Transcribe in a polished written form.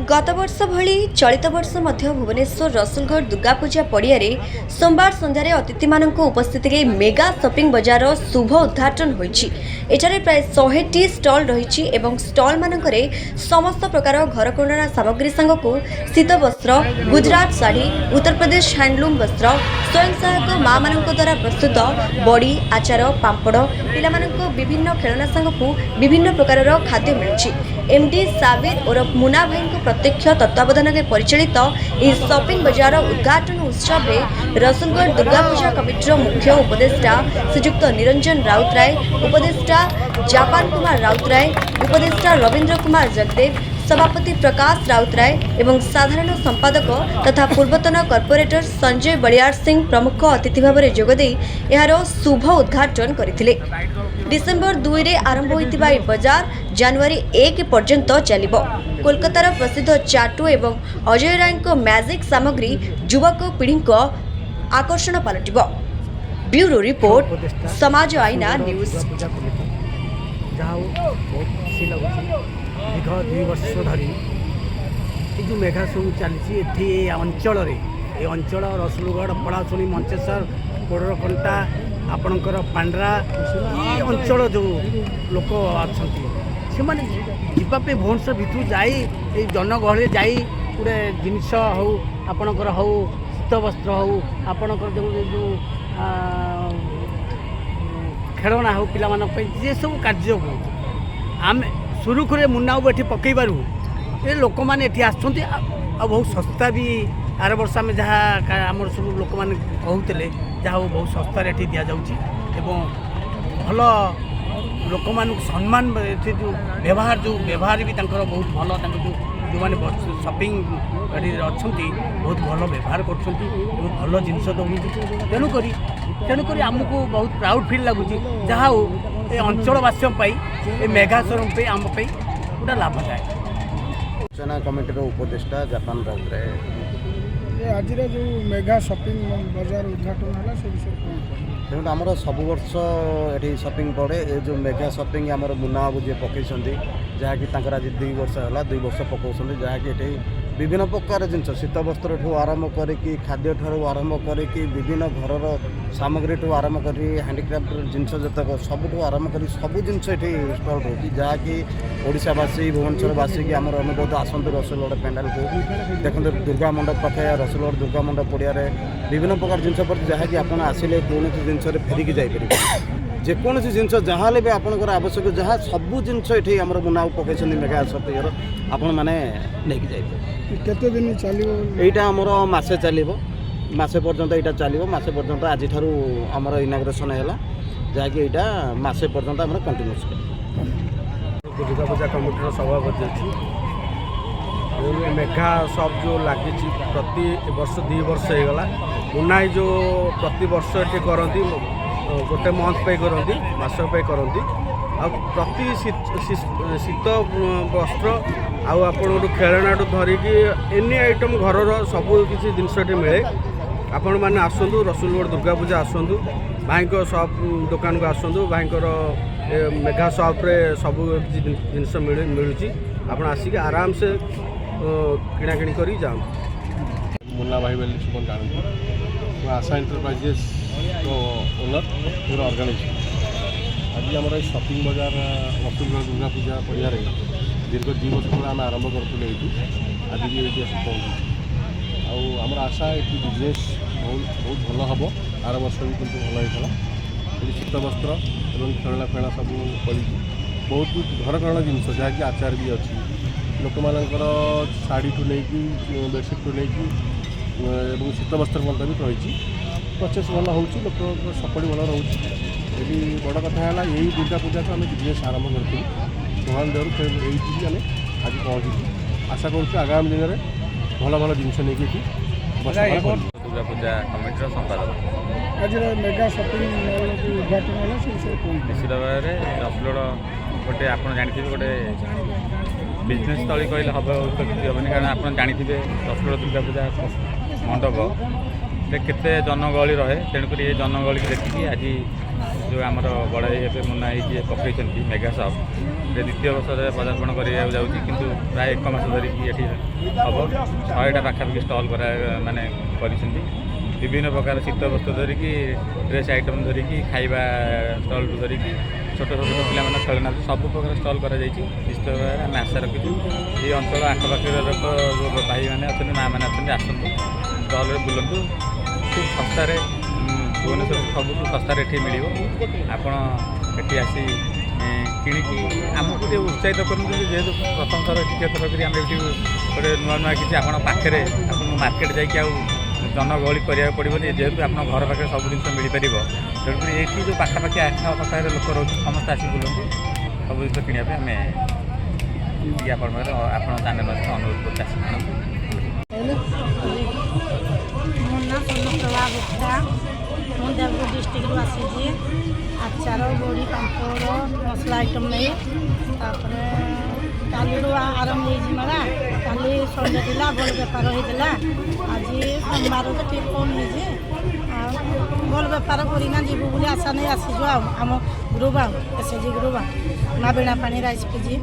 गत वर्ष भली चलित वर्ष मध्य भुवनेश्वर रसुलगढ़ दुर्गा पूजा पड़िया सोमवार संध्यारे अतिथि मानक उपस्थिति मेगा शॉपिंग बजार शुभ उद्घाटन होईछि। एठारे प्राय 100टी स्टल रही एवं स्टल मानकरे समस्त प्रकार घरकरଣା सामग्री सांगकु शीत वस्त्र, गुजरात साड़ी, उत्तर प्रदेश हैंडलूम वस्त्र, स्वयं सहायक माँ मानक द्वारा प्रस्तुत बड़ी, आचार, पांपड़, पिला मानक विभिन्न खेलना सांगकु विभिन्न प्रकार खाद्य मिलुछि। एमडी साबिर और मुना भाई प्रत्यक्ष तत्वावधान में परिचालित इस शॉपिंग बजार उद्घाटन उत्सव में रसुलगढ़ दुर्गा पूजा कमिटीर मुख्य उपदेष्टा श्रीजुक्त निरंजन राउतराय, उपदेष्टा जापान कुमार राउतराय, उपदेष्टा रवींद्र कुमार जगदेव, सभापति प्रकाश राउतराय एवं साधारण संपादक तथा पूर्वतन कॉर्पोरेटर संजय बलियार सिंह प्रमुख अतिथि भाव में जोगदे यार शुभ उद्घाटन करथिले। डिसेम्बर 2 रे आरंभ होइतिबा ए बाजार जनवरी 1 पर्यंत चलिबो। कोलकातार प्रसिद्ध चाटू एवं अजय राय को मैजिक सामग्री युवक पीढ़ी को आकर्षण पलटिबो। ब्यूरो रिपोर्ट, समाज आईना न्यूज। दीर्घ 2 वर्ष धरी जो मेघा सब चलती अंचल रसुलगढ़, पड़ाशुणी, मंचेश्वर, कोडरकंटा, आपणकर पांड्रा ये अंचल जो लोक अच्छा से जावाई भुवनेश्वर भितर जाई जनगहली जाई गोटे जिनस हो आपणकर हो शीत वस्त्र हो आपणकर जो जो खेलना हो पाई ये सब कार्य को आम सुरुखुरे मुन्ना ये पकईबारू ये लोक मैंने आसुँच बहुत सस्ता भी। आर वर्ष आम जहाँ आम सब लोक मैंने कहते जहाँ बहुत सस्तार ये दि जाऊँगी भल लोक मान सम्मान जो व्यवहार भी बहुत भल जो मैंने शॉपिंग अच्छा बहुत भल व्यवहार कर भल जिनस दौर तेणुक आमको बहुत प्राउड फील लगुच जहाँ हो ये अंचलवासी मेघा शोरूम आम गोटे लाभदायक। सूचना कमिटी उपदेष्टा जापान राउतराय आज जो मेगा शॉपिंग बाजार उद्घाटन है से विषय तेणु आमर सब वर्ष ये शॉपिंग पड़े ये जो मेगा शॉपिंग आमर मुना बाबू जी पकई जहाँकि आज 2 वर्ष है 2 वर्ष पकाउछन्ति जहाँकि ये विभिन्न प्रकार जिनस शीत वस्त्र ठू आरंभ करी खाद्य ठार आरंभ करी विभिन्न घर सामग्री ठू आरंभ करी हैंडीक्राफ्ट जिनस जतक सबुठ आरंभ करी सब जिनस ये स्टल रोचे जहाँकि ओडावासी भुवनेश्वरवासी की आमर अनुरोध आसतु रसुलगढ़ पेंडाल को देखते दुर्गा मंडप पाखे रसुलगढ़ दुर्गा मंडप पड़िया विभिन्न प्रकार जिनस पड़े जहाँकि आप आसिले कौन जिनस फेरिकी जापर जेकोसी जिनस जहाँ भी आपंकर आवश्यक जहाँ सबू जिनस ये आम मुना पकई मेगा शॉपिंग आपण मैंने नहीं केते दिन चलिबो एटा हमर मासे चलिबो मासे पर्यंत एटा चलिबो मासे पर्यंत आज ठारू हमर इनाग्रेशन हैला जाकि एटा मासे पर्यंत हमर कंटिन्यूस दुर्गा पूजा कमिटी सभापति अच्छी मेघा सब जो लगी प्रति वर्ष 2 वर्ष होगा मुनाई जो प्रति वर्ष ये करती गोटे मंथ पे करती मास पे करती आ प्रति शीत वस्त्र आपड़ खेलना धरिकी एनी आइटम घर सब किसी जिनस मिले आपण मैंने आसतु रसुलगढ़ दुर्गा पूजा आसतु भाई शॉप दुकान को आसतु भाई मेघा शॉप्रे सब जिनस मिलूँ आप आसिक आराम से किणाकिणी कर जाऊँ। मुन्ना भाई बोली सुपन जानते आशा एंटरप्राइजेस ओनर पूरा ऑर्गेनाइजेशन आज आम शॉपिंग बाजार रसुलगढ़ दुर्गा पूजा पड़िया दीर्घ 2 वर्ष पर आम आरंभ करूँ आज भी ये पहुँचू आमर आशा ये बिजनेस बहुत भल हम आर वर्ष भी कितनी भल होता ये शीत वस्त्र और खेलना फेलना सब पड़ी बहुत घरकरण जिनस जहाँकि आचार भी अच्छी लोक मानकर शाढ़ी ठू नहीं बेडसीट ठू नहीं शीत वस्त्र भी रही परचेस भल हो लोक सपोर्ट भल रोचे ये बड़ कथा है यही दुर्गा पूजा को आम बिजनेस आरंभ करूँ भगवान देवर ये आम आज पहुँची आशा करूँ आगामी दिन में भल भल जिनस नहीं दुर्गा पूजा कमिटी संपादक आज मेगा शॉपिंग उद्घाटन है से विषय निश्चित भाव में रसुलगढ़ गोटे आप जानते गोटे बिजनेस स्थली कहले हम तो किसी हेनी कारण आप जानते रसुलगढ़ दुर्गा पूजा मंडप केते जनगहली रहे तेणुक ये जनगहली की देखिए आज जो आमर बड़ाई मुन्ना जी पकई मेगा शॉप द्वितीय वर्ष पदार्पण कराया जाऊँगी किंतु प्राय 1 मास धरिकी ये हम 100टा पाखापाखि स्टल करा माने कर विभिन्न प्रकार शीत वस्त्र धरिकी ड्रेस आइटम धरिकी खाइबा स्टल धरिकी छोट छोट पिला खेलना सब प्रकार स्टल कर निश्चित भाव आम आशा रखी ये अंचल आखपाखे लोक जो भाई मैंने अच्छा माँ मैंने अच्छा आसतु स्टल बुलतु खूब सस्तार भुवनेश्वर सब सस्तार ये मिल आपड़ी आसी किणिकी आमको ये उत्साहित करूँ जेहतु प्रथम थर द्वितीय थर कर आम ये गोटे नुआ नुआ किसी आप पाखे आप मार्केट जाकि जनगहली करा पड़ो जेहतु आप घर पाखे सब जिन मिल पार तेणुक ये जो पाखापाखि आखपाखे लोक रोच समस्त आसी बुलूँ सब जिन किणा आम आप चैनल अनुरोध कर चाषी ମୋ ନାଁ ସ୍ୱର୍ଣ୍ଣପ୍ରଭା ଗୁପ୍ତା ମୁଁ ଦେବଗଡ଼ ଡିଷ୍ଟ୍ରିକ୍ଟରୁ ଆସିଛି ଆଚାର ବଡ଼ି ପାମ୍ପଡ଼ ମସଲା ଆଇଟମ୍ ନେଇ ତାପରେ କାଲିରୁ ଆରମ୍ଭ ହେଇଛି ମେଳା କାଲି ସନ୍ଧ୍ୟା ଥିଲା ଭଲ ବେପାର ହେଇଥିଲା ଆଜି ସୋମବାର ତ ଠିକ୍ କମ୍ ହେଇଛି ଆଉ ଭଲ ବେପାର କରିକିନା ଯିବୁ ବୋଲି ଆଶା ନେଇ ଆସିଛୁ ଆଉ ଆମ ଗ୍ରୁପ୍ ଆଉ SHG ଗ୍ରୁପ୍ ଆଉ ମା' ବୀଣା ପାଣି ରାଇସ୍ ପିଜି